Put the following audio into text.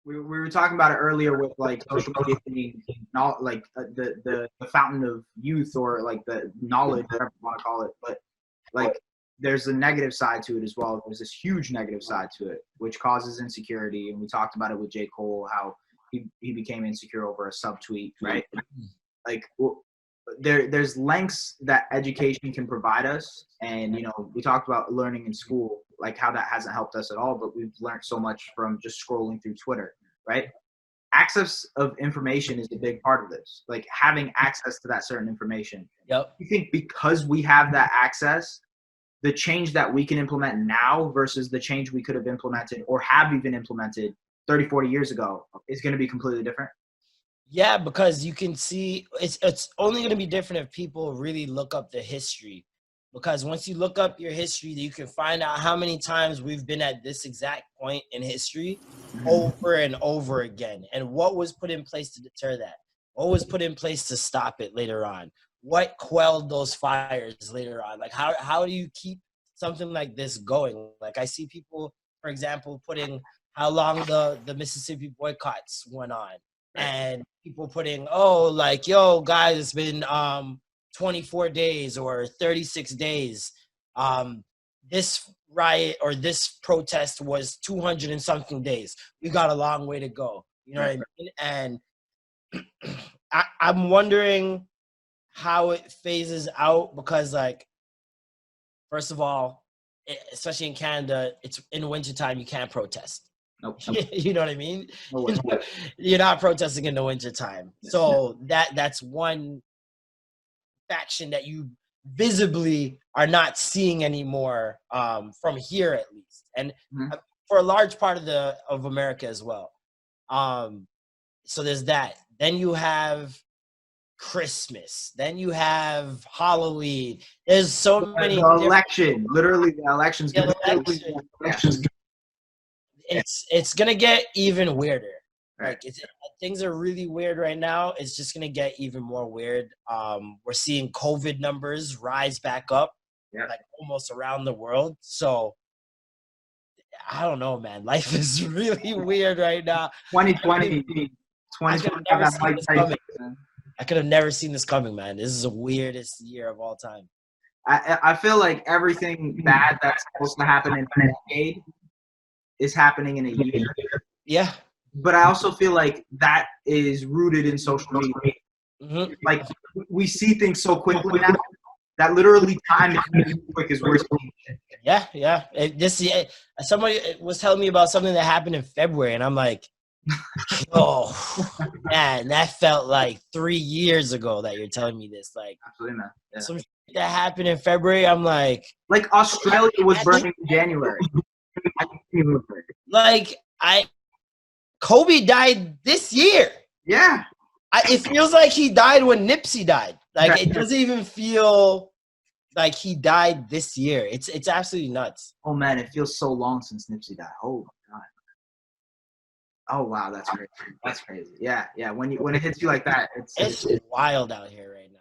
we were talking about it earlier with like social media being not like the fountain of youth, or like the knowledge, whatever you want to call it. But like there's a negative side to it as well. There's this huge negative side to it, which causes insecurity. And we talked about it with J. Cole, how he became insecure over a subtweet, right? Like there's lengths that education can provide us. And, you know, we talked about learning in school, like how that hasn't helped us at all, but we've learned so much from just scrolling through Twitter, right? Access of information is a big part of this, like having access to that certain information. Yep. You think because we have that access, the change that we can implement now versus the change we could have implemented or have even implemented 30, 40 years ago is going to be completely different? Yeah, because you can see it's only going to be different if people really look up the history. Because once you look up your history, you can find out how many times we've been at this exact point in history over and over again. And what was put in place to deter that? What was put in place to stop it later on? What quelled those fires later on? Like how do you keep something like this going? Like I see people, for example, putting how long the Mississippi boycotts went on. And people putting, oh, like, yo, guys, it's been 24 days or 36 days. This riot or this protest was 200 and something days. We got a long way to go. You know what I mean? And I'm wondering how it phases out because, like, first of all, especially in Canada, it's in wintertime, you can't protest. Nope. You know what I mean? No You're not protesting in the wintertime. So that's one faction that you visibly are not seeing anymore from here at least. And for a large part of America as well. So there's that. Then you have Christmas. Then you have Halloween. There's so many. The election, literally the elections. It's gonna get even weirder. Right. Like things are really weird right now. It's just gonna get even more weird. We're seeing COVID numbers rise back up, like almost around the world. So I don't know, man. Life is really weird right now. 2020. I could have never seen this coming, man. This is the weirdest year of all time. I feel like everything bad that's supposed to happen in a decade is happening in a year. Yeah. But I also feel like that is rooted in social media. Mm-hmm. Like we see things so quickly now that literally time is as quick as we're seeing it. Yeah. Somebody was telling me about something that happened in February, and I'm like, oh man, that felt like 3 years ago that you're telling me this. Like, absolutely, man. Yeah. Some shit that happened in February, I'm like Australia was burning in January. Like Kobe died this year. Yeah. It feels like he died when Nipsey died. Like it doesn't even feel like he died this year. It's absolutely nuts. Oh man, it feels so long since Nipsey died. Oh my god. Oh wow, that's crazy. That's crazy. Yeah. When it hits you like that, it's wild out here right now.